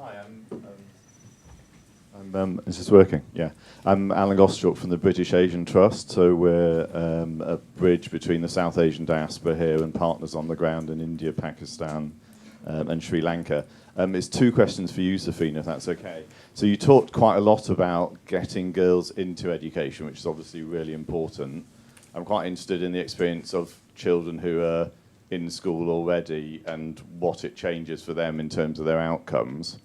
Hi, is this working? Yeah. I'm Alan Gostrup from the British Asian Trust. So we're a bridge between the South Asian diaspora here and partners on the ground in India, Pakistan, and Sri Lanka. It's two questions for you, Safina, if that's okay. So you talked quite a lot about getting girls into education, which is obviously really important. I'm quite interested in the experience of children who are in school already and what it changes for them in terms of their outcomes.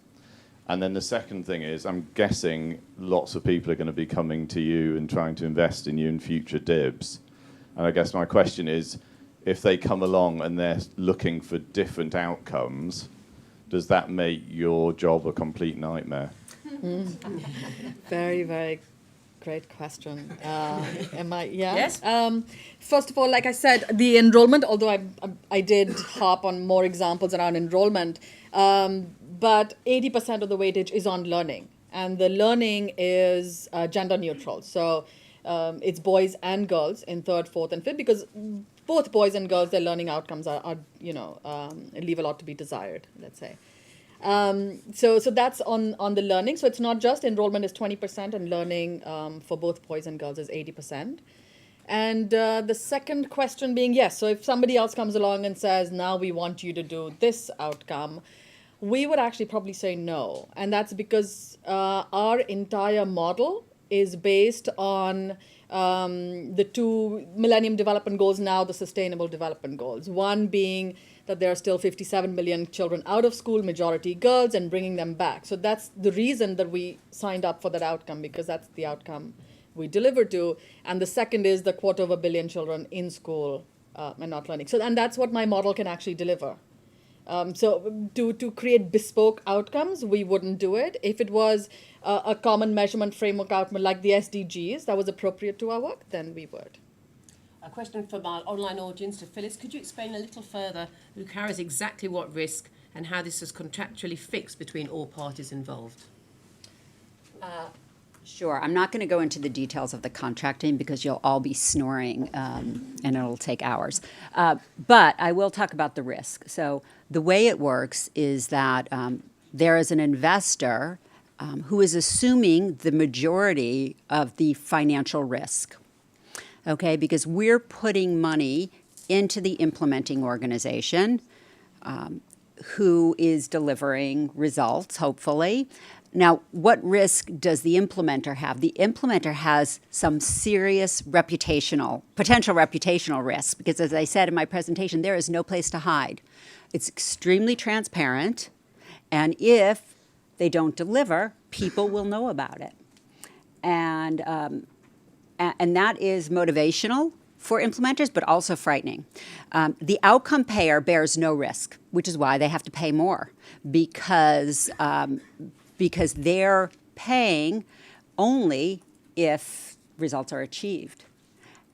And then the second thing is, I'm guessing lots of people are going to be coming to you and trying to invest in you in future DIBs. And I guess my question is, if they come along and they're looking for different outcomes, does that make your job a complete nightmare? Very, very great question. Am I? Yeah. Yes. First of all, like I said, the enrollment. Although I did hop on more examples around enrollment, but 80% of the weightage is on learning, and the learning is gender neutral. So it's boys and girls in third, fourth, and fifth, because both boys and girls, their learning outcomes are leave a lot to be desired. Let's say. So that's on the learning. So it's not just enrollment is 20% and learning for both boys and girls is 80%. And the second question being, yes, so if somebody else comes along and says, now we want you to do this outcome, we would actually probably say no. And that's because our entire model is based on the two Millennium Development Goals, now the Sustainable Development Goals. One being that there are still 57 million children out of school, majority girls, and bringing them back. So that's the reason that we signed up for that outcome, because that's the outcome we deliver to. And the second is the 250 million children in school and not learning. So, and that's what my model can actually deliver. So to create bespoke outcomes, we wouldn't do it. If it was a common measurement framework outcome like the SDGs that was appropriate to our work, then we would. A question from our online audience to Phyllis. Could you explain a little further who carries exactly what risk and how this is contractually fixed between all parties involved? Sure. I'm not going to go into the details of the contracting because you'll all be snoring and it'll take hours. But I will talk about the risk. So the way it works is that there is an investor who is assuming the majority of the financial risk. Okay, because we're putting money into the implementing organization who is delivering results, hopefully. Now, what risk does the implementer have? The implementer has some serious potential reputational risk, because as I said in my presentation, there is no place to hide. It's extremely transparent, and if they don't deliver, people will know about it. And that is motivational for implementers, but also frightening. The outcome payer bears no risk, which is why they have to pay more, because they're paying only if results are achieved.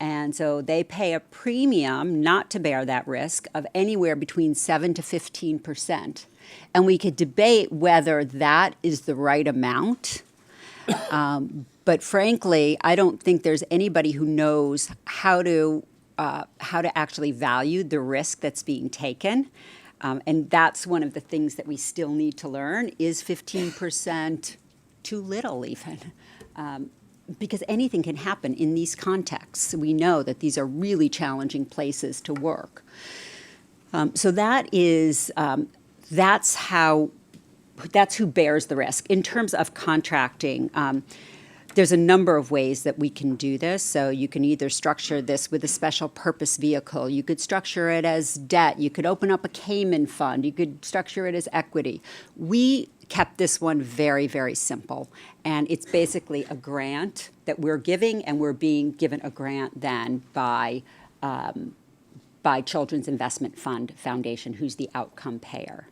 And so they pay a premium not to bear that risk of anywhere between 7 to 15%. And we could debate whether that is the right amount. But frankly, I don't think there's anybody who knows how to actually value the risk that's being taken. And that's one of the things that we still need to learn. Is 15% too little even? Because anything can happen in these contexts. We know that these are really challenging places to work. So that's who bears the risk. In terms of contracting, there's a number of ways that we can do this. So you can either structure this with a special purpose vehicle. You could structure it as debt. You could open up a Cayman fund. You could structure it as equity. We kept this one very, very simple. And it's basically a grant that we're giving, and we're being given a grant then by Children's Investment Fund Foundation, who's the outcome payer.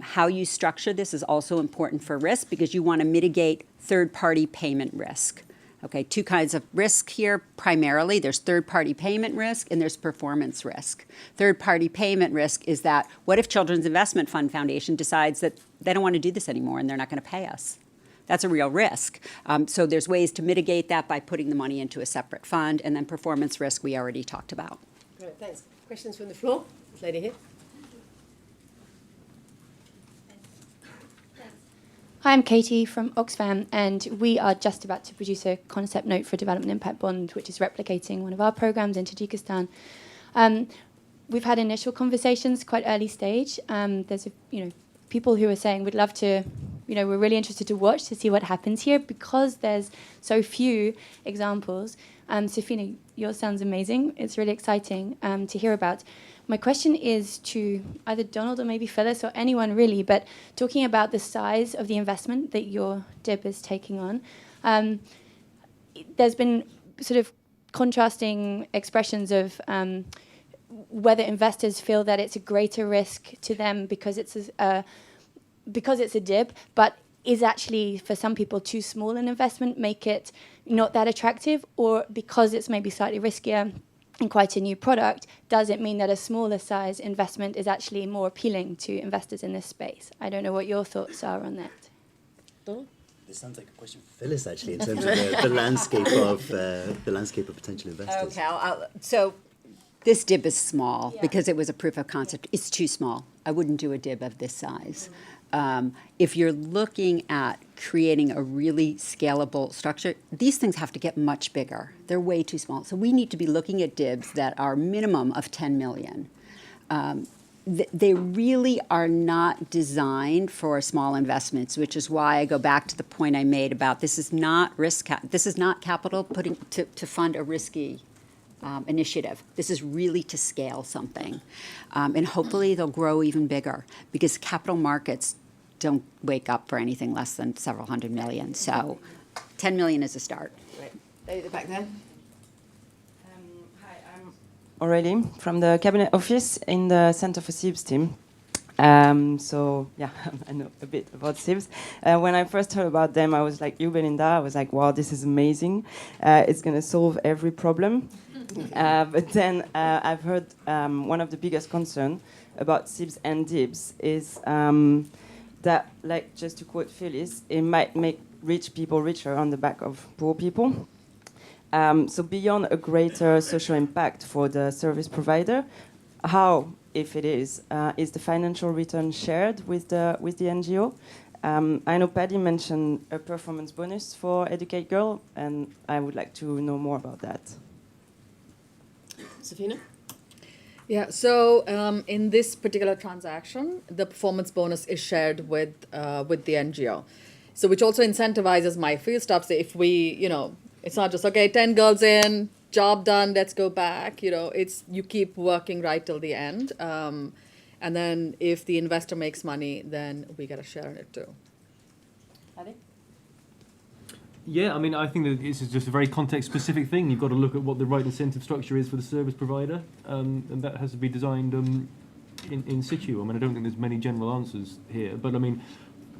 How you structure this is also important for risk, because you want to mitigate third-party payment risk. Okay, two kinds of risk here primarily. There's third-party payment risk and there's performance risk. Third-party payment risk is that, what if Children's Investment Fund Foundation decides that they don't want to do this anymore and they're not going to pay us? That's a real risk. So there's ways to mitigate that by putting the money into a separate fund. And then performance risk we already talked about. Great, thanks. Questions from the floor? This lady here. Hi, I'm Katie from Oxfam, and we are just about to produce a concept note for a development impact bond, which is replicating one of our programs in Tajikistan. We've had initial conversations, quite early stage. There's people who are saying we'd love to, we're really interested to watch to see what happens here because there's so few examples. Safina, yours sounds amazing. It's really exciting to hear about. My question is to either Donald or maybe Phyllis or anyone really, but talking about the size of the investment that your DIB is taking on, there's been sort of contrasting expressions of whether investors feel that it's a greater risk to them because it's a DIB, but is actually for some people too small an investment, make it not that attractive, or because it's maybe slightly riskier and quite a new product, does it mean that a smaller size investment is actually more appealing to investors in this space? I don't know what your thoughts are on that. Donald? This sounds like a question for Phyllis, actually, in terms of the landscape of potential investors. Okay, so this DIB is small because it was a proof of concept. It's too small. I wouldn't do a DIB of this size. If you're looking at creating a really scalable structure, these things have to get much bigger. They're way too small. So we need to be looking at DIBs that are minimum of 10 million. They really are not designed for small investments, which is why I go back to the point I made about this is not this is not capital putting to fund a risky initiative. This is really to scale something. And hopefully they'll grow even bigger because capital markets don't wake up for anything less than several hundred million. So 10 million is a start. Right. Lady at the back there. Hi, I'm Aurélie from the Cabinet Office in the Center for SIBS team. So, yeah, I know a bit about SIBS. When I first heard about them, I was like you, Belinda. I was like, wow, this is amazing. It's going to solve every problem. But then I've heard one of the biggest concerns about SIBS and DIBs is that, like, just to quote Phyllis, it might make rich people richer on the back of poor people. So beyond a greater social impact for the service provider, how, if it is the financial return shared with the NGO? I know Paddy mentioned a performance bonus for Educate Girl, and I would like to know more about that. Safina? Yeah, so in this particular transaction, the performance bonus is shared with the NGO. So which also incentivizes my field staff. So if we, it's not just, okay, 10 girls in, job done, let's go back. It's you keep working right till the end. And then if the investor makes money, then we get a share in it too. Paddy? Yeah, I mean, I think that this is just a very context-specific thing. You've got to look at what the right incentive structure is for the service provider, and that has to be designed in situ. I mean, I don't think there's many general answers here, but I mean,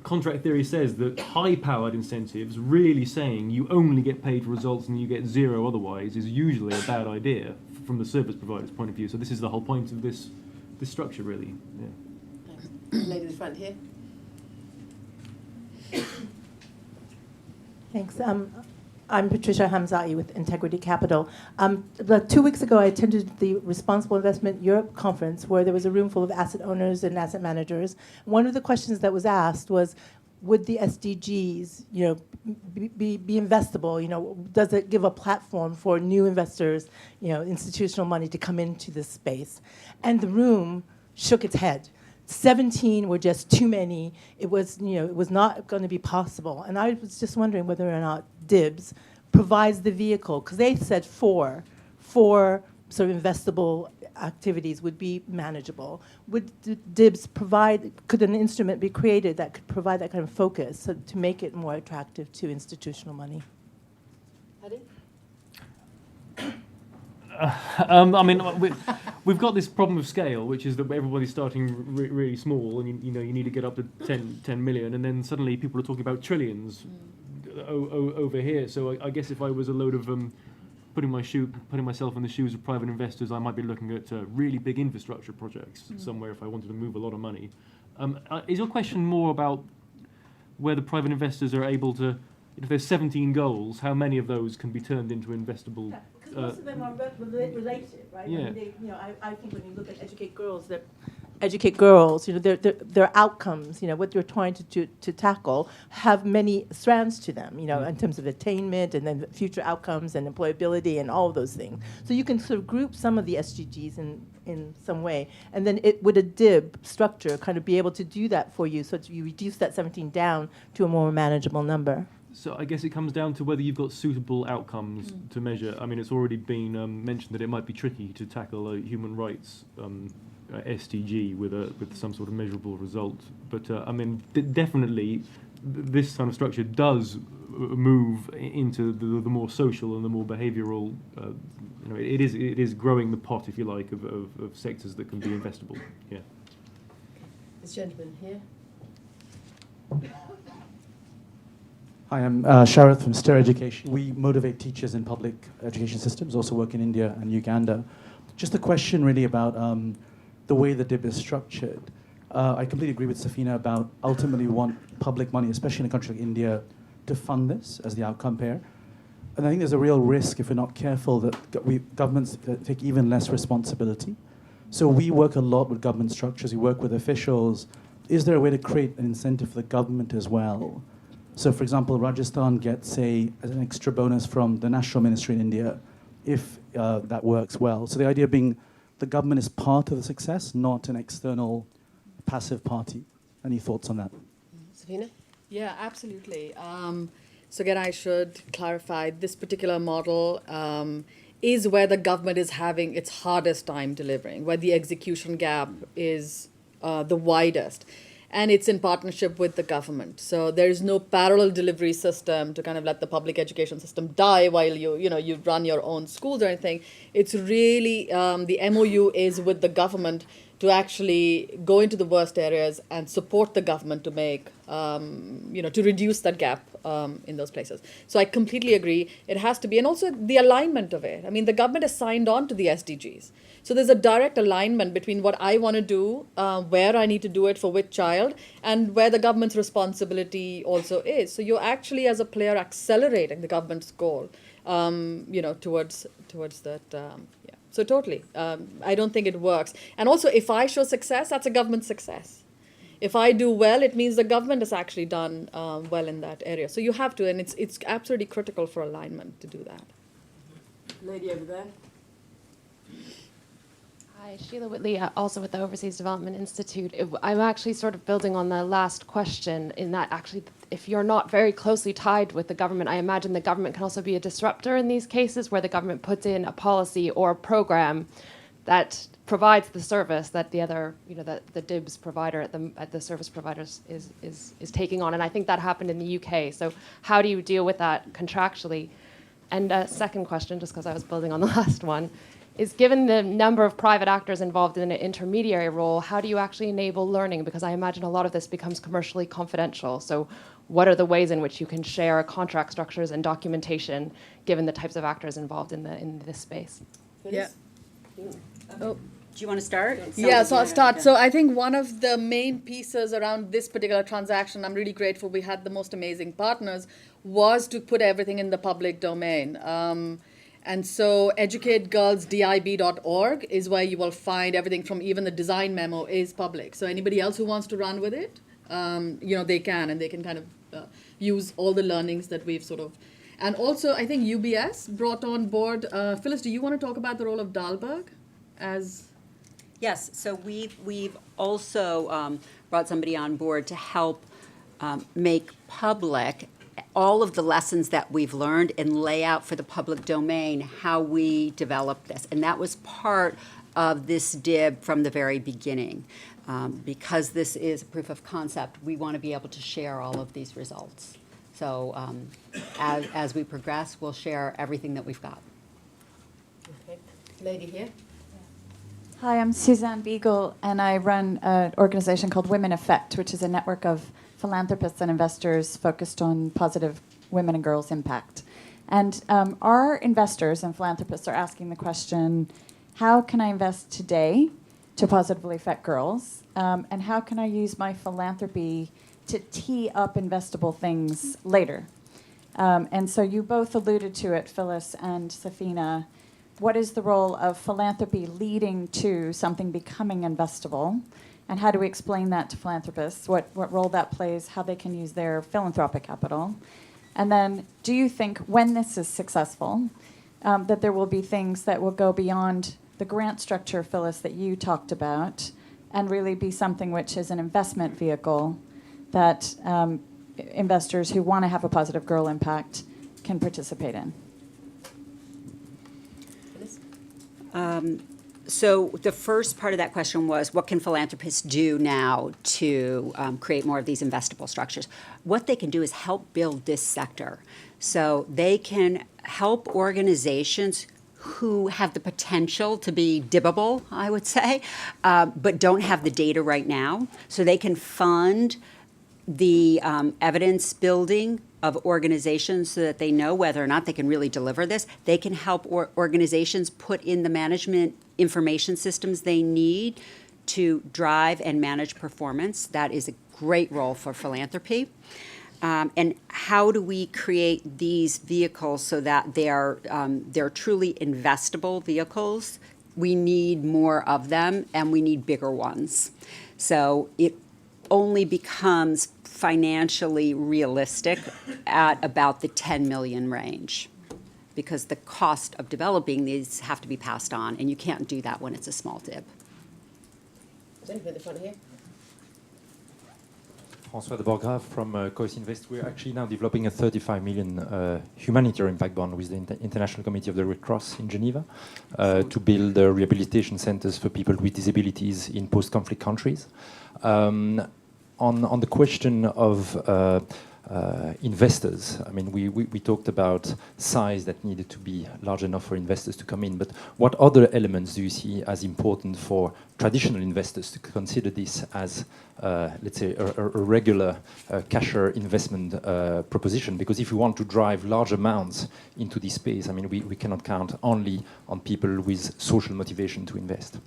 contract theory says that high-powered incentives, really saying you only get paid for results and you get zero otherwise, is usually a bad idea from the service provider's point of view. So this is the whole point of this structure, really. Yeah. Thanks. Lady in the front here. Thanks. I'm Patricia Hamzai with Integrity Capital. About 2 weeks ago, I attended the Responsible Investment Europe conference where there was a room full of asset owners and asset managers. One of the questions that was asked was, would the SDGs, be investable? Does it give a platform for new investors, institutional money to come into this space? And the room shook its head. 17 were just too many. It was not going to be possible. And I was just wondering whether or not DIBS provides the vehicle, because they said four sort of investable activities would be manageable. Would DIBS provide, could an instrument be created that could provide that kind of focus to make it more attractive to institutional money? Paddy? I mean, we've got this problem of scale, which is that everybody's starting really small, and you need to get up to 10 million, and then suddenly people are talking about trillions over here. So I guess if I was a load of putting myself in the shoes of private investors, I might be looking at really big infrastructure projects somewhere if I wanted to move a lot of money. Is your question more about where the private investors are able to, if there's 17 goals, how many of those can be turned into investable? Most of them are related, right? Yeah. I mean, I think when you look at Educate Girls, that educate girls, their outcomes, what you're trying to tackle have many strands to them, in terms of attainment and then future outcomes and employability and all of those things. So you can sort of group some of the SDGs in some way, and then with a DIB structure, kind of be able to do that for you, so that you reduce that 17 down to a more manageable number. So I guess it comes down to whether you've got suitable outcomes to measure. I mean, it's already been mentioned that it might be tricky to tackle a human rights SDG with some sort of measurable result. But I mean, definitely, this kind of structure does move into the more social and the more behavioural. It is growing the pot, if you like, of sectors that can be investable. Yeah. This gentleman here. Hi, I'm Sharath from Stir Education. We motivate teachers in public education systems, also work in India and Uganda. Just a question really about the way the DIB is structured. I completely agree with Safina about ultimately we want public money, especially in a country like India, to fund this as the outcome pair. And I think there's a real risk if we're not careful that governments take even less responsibility. So we work a lot with government structures, we work with officials. Is there a way to create an incentive for the government as well? So, for example, Rajasthan gets an extra bonus from the National Ministry in India if that works well. So the idea being the government is part of the success, not an external passive party. Any thoughts on that? Safina? Yeah, absolutely. So again, I should clarify, this particular model is where the government is having its hardest time delivering, where the execution gap is the widest. And it's in partnership with the government. So there is no parallel delivery system to kind of let the public education system die while you run your own schools or anything. It's really, the MOU is with the government to actually go into the worst areas and support the government to make, to reduce that gap in those places. So I completely agree. It has to be, and also the alignment of it. I mean, the government has signed on to the SDGs. So there's a direct alignment between what I want to do, where I need to do it for which child, and where the government's responsibility also is. So you're actually, as a player, accelerating the government's goal, towards that. Yeah. So totally, I don't think it works. And also, if I show success, that's a government success. If I do well, it means the government has actually done well in that area. So you have to, and it's absolutely critical for alignment to do that. Lady over there. Hi, Sheila Whitley, also with the Overseas Development Institute. I'm actually sort of building on the last question in that actually, if you're not very closely tied with the government, I imagine the government can also be a disruptor in these cases where the government puts in a policy or a program that provides the service that the other, that the DIBS provider at the service providers is taking on. And I think that happened in the UK. So how do you deal with that contractually? And a second question, just because I was building on the last one, is given the number of private actors involved in an intermediary role, how do you actually enable learning? Because I imagine a lot of this becomes commercially confidential. So what are the ways in which you can share contract structures and documentation given the types of actors involved in this space? Yeah. Oh. Do you want to start? Yeah, so I'll start. So I think one of the main pieces around this particular transaction, I'm really grateful we had the most amazing partners, was to put everything in the public domain. And so educategirlsdib.org is where you will find everything from even the design memo is public. So anybody else who wants to run with it, they can, and they can kind of use all the learnings that we've sort of. And also, I think UBS brought on board. Phyllis, do you want to talk about the role of Dalberg as? Yes, so we've also brought somebody on board to help make public all of the lessons that we've learned and lay out for the public domain how we develop this. And that was part of this DIB from the very beginning. Because this is a proof of concept, we want to be able to share all of these results. So as we progress, we'll share everything that we've got. Okay. Lady here. Hi, I'm Suzanne Beagle, and I run an organization called Women Effect, which is a network of philanthropists and investors focused on positive women and girls impact. And our investors and philanthropists are asking the question, how can I invest today to positively affect girls? And how can I use my philanthropy to tee up investable things later? And so you both alluded to it, Phyllis and Safina. What is the role of philanthropy leading to something becoming investable? And how do we explain that to philanthropists, what role that plays, how they can use their philanthropic capital? And then do you think when this is successful, that there will be things that will go beyond the grant structure, Phyllis, that you talked about, and really be something which is an investment vehicle that investors who want to have a positive girl impact can participate in? So the first part of that question was, what can philanthropists do now to create more of these investable structures? What they can do is help build this sector. So they can help organizations who have the potential to be dibbable, I would say, but don't have the data right now. So they can fund the evidence building of organizations so that they know whether or not they can really deliver this. They can help organizations put in the management information systems they need to drive and manage performance. That is a great role for philanthropy. And how do we create these vehicles so that they're truly investable vehicles? We need more of them, and we need bigger ones. So it only becomes financially realistic at about the 10 million range, because the cost of developing these have to be passed on, and you can't do that when it's a small dib. Gentleman at the front here. François de Borgrave from Coes Invest. We're actually now developing a 35 million humanitarian impact bond with the International Committee of the Red Cross in Geneva to build rehabilitation centers for people with disabilities in post-conflict countries. On the question of investors, I mean, we talked about size that needed to be large enough for investors to come in, but what other elements do you see as important for traditional investors to consider this as, let's say, a regular cashier investment proposition? Because if we want to drive large amounts into this space, I mean, we cannot count only on people with social motivation to invest.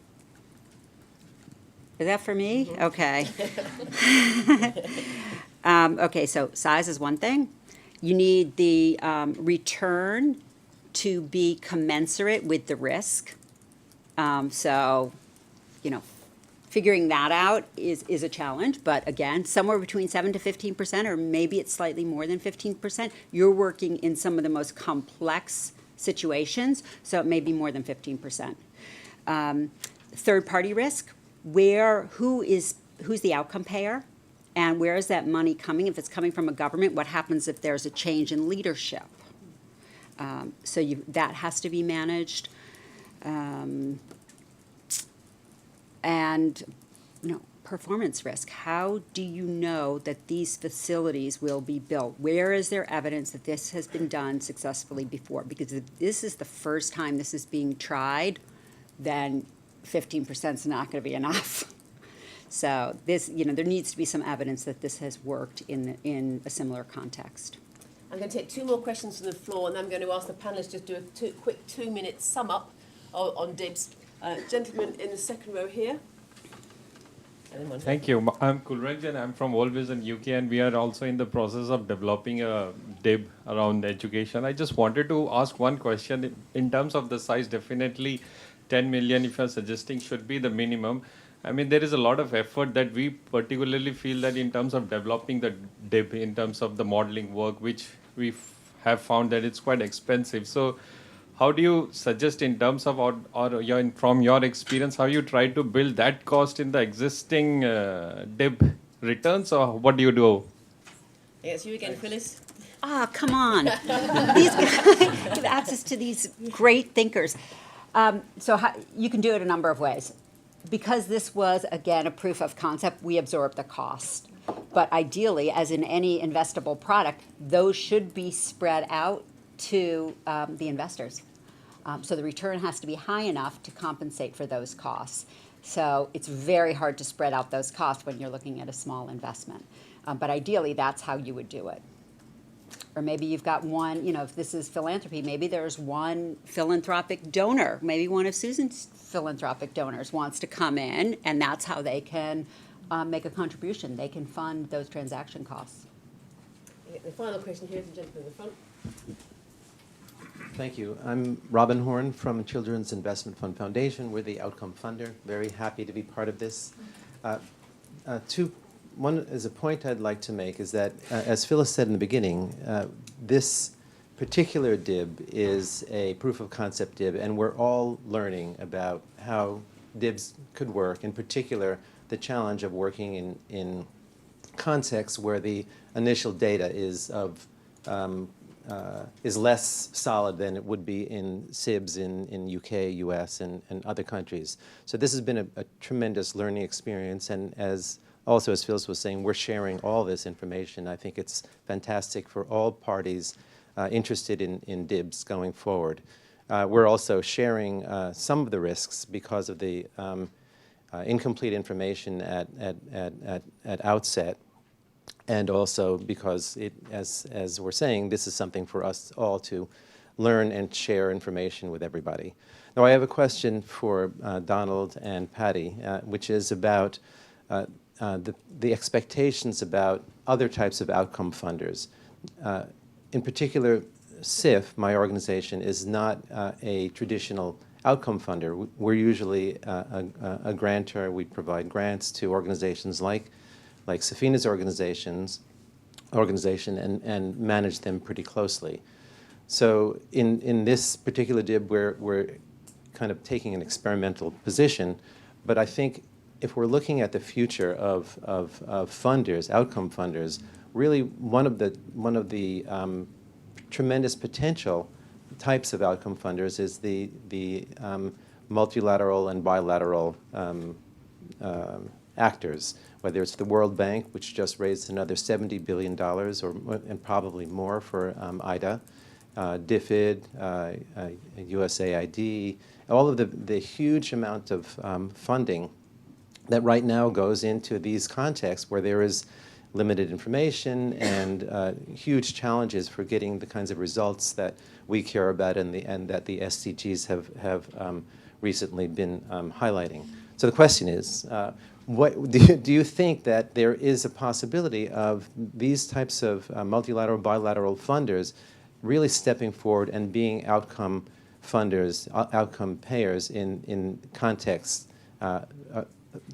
Is that for me? Okay. Okay, so size is one thing. You need the return to be commensurate with the risk. So, you know, figuring that out is a challenge. But again, somewhere between 7 to 15%, or maybe it's slightly more than 15%. You're working in some of the most complex situations, so it may be more than 15%. Third-party risk. Who's the outcome payer, and where is that money coming? If it's coming from a government, what happens if there's a change in leadership? So that has to be managed. And performance risk. How do you know that these facilities will be built? Where is there evidence that this has been done successfully before? Because if this is the first time this is being tried, then 15% is not going to be enough. So this, there needs to be some evidence that this has worked in a similar context. I'm going to take two more questions from the floor, and then I'm going to ask the panelists just to do a quick 2-minute sum up on DIBS. Gentleman in the second row here. Thank you. I'm Kulraj and I'm from World Vision UK, and we are also in the process of developing a DIB around education. I just wanted to ask one question. In terms of the size, definitely 10 million, if you're suggesting, should be the minimum. I mean, there is a lot of effort that we particularly feel that in terms of developing the DIB, in terms of the modeling work, which we have found that it's quite expensive. So how do you suggest in terms of, from your experience, how you try to build that cost in the existing DIB returns, or what do you do? It's you again, Phyllis. Come on. These guys give access to these great thinkers. You can do it a number of ways. Because this was, again, a proof of concept, we absorbed the cost. But ideally, as in any investable product, those should be spread out to the investors. So the return has to be high enough to compensate for those costs. So it's very hard to spread out those costs when you're looking at a small investment. But ideally, that's how you would do it. Or maybe you've got one, if this is philanthropy, maybe there's one philanthropic donor. Maybe one of Susan's philanthropic donors wants to come in, and that's how they can make a contribution. They can fund those transaction costs. The final question here is the gentleman in the front. Thank you. I'm Robin Horn from Children's Investment Fund Foundation. We're the outcome funder. Very happy to be part of this. One is a point I'd like to make is that, as Phyllis said in the beginning, this particular DIB is a proof of concept DIB, and we're all learning about how DIBs could work, in particular the challenge of working in contexts where the initial data is less solid than it would be in SIBs in UK, US, and other countries. So this has been a tremendous learning experience, and as Phyllis was saying, we're sharing all this information. I think it's fantastic for all parties interested in DIBs going forward. We're also sharing some of the risks because of the incomplete information at outset, and also because as we're saying, this is something for us all to learn and share information with everybody. Now, I have a question for Donald and Patty, which is about the expectations about other types of outcome funders. In particular, SIF, my organization, is not a traditional outcome funder. We're usually a grantor. We provide grants to organizations like Safina's organization and manage them pretty closely. So in this particular DIB, we're kind of taking an experimental position, but I think if we're looking at the future of funders, outcome funders, really one of the tremendous potential types of outcome funders is the multilateral and bilateral actors, whether it's the World Bank, which just raised another $70 billion and probably more for IDA, DFID, USAID, all of the huge amount of funding that right now goes into these contexts where there is limited information and huge challenges for getting the kinds of results that we care about and that the SDGs have recently been highlighting. So the question is, what do you think that there is a possibility of these types of multilateral, bilateral funders really stepping forward and being outcome funders, outcome payers in contexts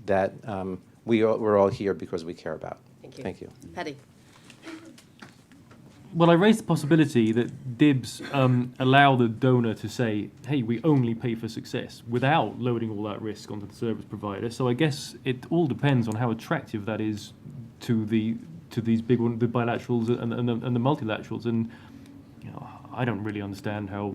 that we're all here because we care about? Thank you. Thank you. Paddy. Well, I raised the possibility that DIBs allow the donor to say, hey, we only pay for success without loading all that risk onto the service provider. So I guess it all depends on how attractive that is to these big ones, the bilaterals and the multilaterals. And you know, I don't really understand how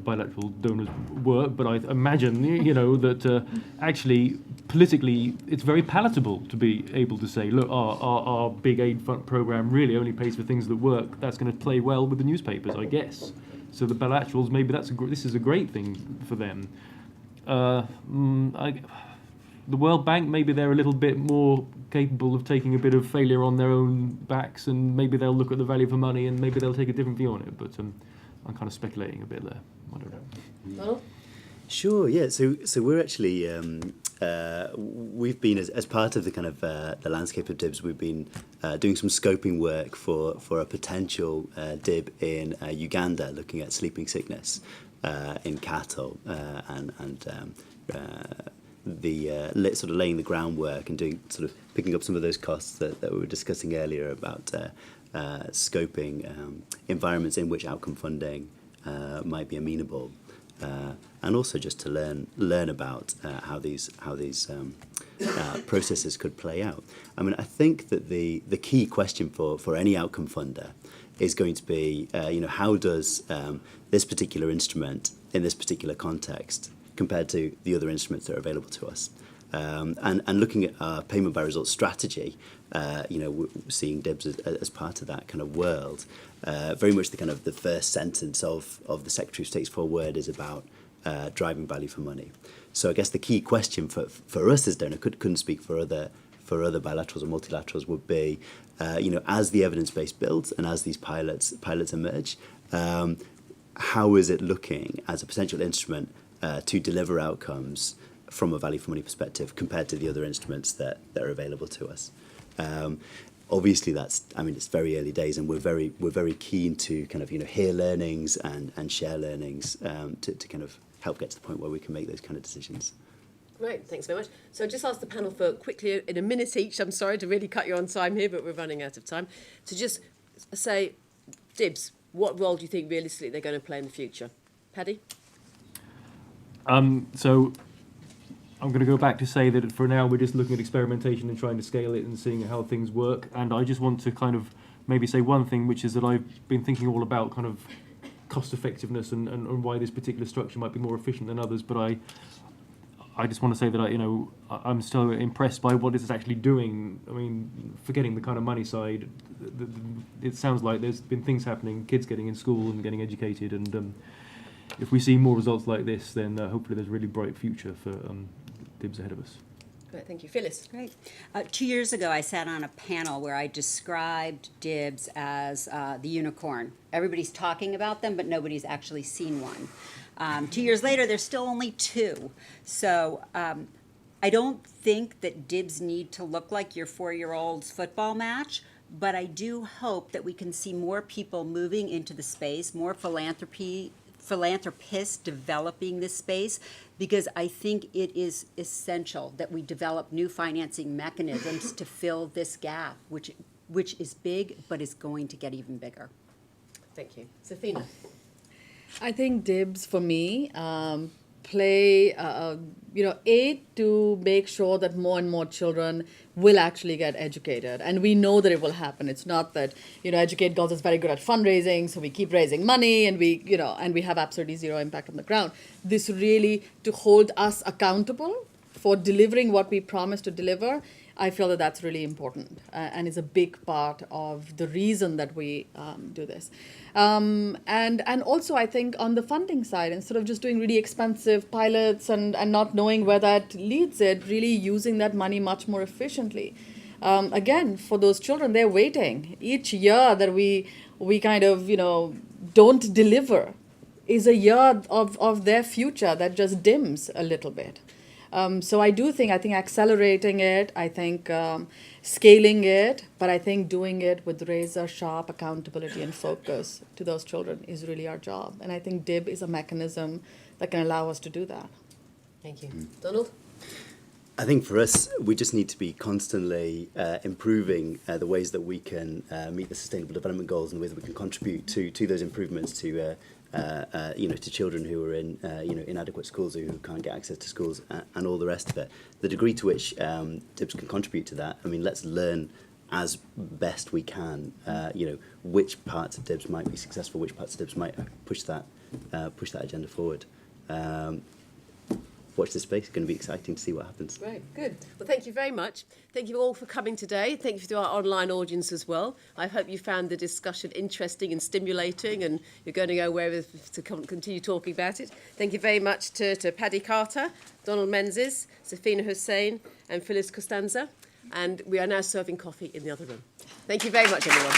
bilateral donors work, but I imagine that actually politically it's very palatable to be able to say, look, our big aid fund program really only pays for things that work. That's going to play well with the newspapers, I guess. So the bilaterals, maybe this is a great thing for them. The World Bank, maybe they're a little bit more capable of taking a bit of failure on their own backs, and maybe they'll look at the value for money and maybe they'll take a different view on it. But I'm kind of speculating a bit there. I don't know. Donald? Sure. Yeah. So we're actually we've been as part of the kind of the landscape of DIBs. We've been doing some scoping work for a potential DIB in Uganda, looking at sleeping sickness in cattle and sort of laying the groundwork and doing sort of picking up some of those costs that we were discussing earlier about scoping environments in which outcome funding might be amenable, and also just to learn about how these processes could play out. I mean, I think that the key question for any outcome funder is going to be, how does this particular instrument in this particular context compared to the other instruments that are available to us. And looking at our payment by results strategy, we're seeing DIBs as part of that kind of world. Very much the kind of the first sentence of the Secretary of State's foreword is about driving value for money. So I guess the key question for us as donor, couldn't speak for other bilaterals or multilaterals, would be, as the evidence base builds and as these pilots emerge, how is it looking as a potential instrument to deliver outcomes from a value for money perspective compared to the other instruments that are available to us? Obviously, it's very early days, and we're very keen to kind of hear learnings and share learnings to kind of help get to the point where we can make those kind of decisions. Great, thanks very much. So just ask the panel for quickly, in a minute each, I'm sorry to really cut you on time here, but we're running out of time, to just say, Dibs, what role do you think realistically they're going to play in the future? Paddy? So I'm going to go back to say that for now we're just looking at experimentation and trying to scale it and seeing how things work. And I just want to kind of maybe say one thing, which is that I've been thinking all about kind of cost effectiveness and why this particular structure might be more efficient than others. But I just want to say that I'm still impressed by what it's actually doing. I mean, forgetting the kind of money side, it sounds like there's been things happening, kids getting in school and getting educated, and if we see more results like this, then hopefully there's a really bright future for Dibs ahead of us. Great, thank you. Phyllis? Great. 2 years ago, I sat on a panel where I described Dibs as the unicorn. Everybody's talking about them, but nobody's actually seen one. 2 years later, there's still only 2. So I don't think that Dibs need to look like your 4-year-old's football match, but I do hope that we can see more people moving into the space, more philanthropists developing this space, because I think it is essential that we develop new financing mechanisms to fill this gap, which is big, but is going to get even bigger. Thank you. Safina? I think Dibs, for me, play, to make sure that more and more children will actually get educated. And we know that it will happen. It's not that, Educate Girls is very good at fundraising, so we keep raising money and we have absolutely zero impact on the ground. This really, to hold us accountable for delivering what we promise to deliver, I feel that that's really important and is a big part of the reason that we do this. And also, I think on the funding side, instead of just doing really expensive pilots and not knowing where that leads it, really using that money much more efficiently. Again, for those children, they're waiting. Each year that we kind of, don't deliver is a year of their future that just dims a little bit. So I think accelerating it, I think scaling it, but I think doing it with razor sharp accountability and focus to those children is really our job. And I think DIB is a mechanism that can allow us to do that. Thank you. Donald? I think for us, we just need to be constantly improving the ways that we can meet the Sustainable Development Goals and the ways that we can contribute to those improvements to children who are in inadequate schools, who can't get access to schools, and all the rest of it. The degree to which DIBS can contribute to that, let's learn as best we can, which parts of DIBS might be successful, which parts of DIBS might push that agenda forward. Watch this space. It's going to be exciting to see what happens. Right, good. Well, thank you very much. Thank you all for coming today. Thank you to our online audience as well. I hope you found the discussion interesting and stimulating, and you're going to go wherever to continue talking about it. Thank you very much to Paddy Carter, Donald Menzies, Safina Hussain, and Phyllis Costanza. And we are now serving coffee in the other room. Thank you very much, everyone.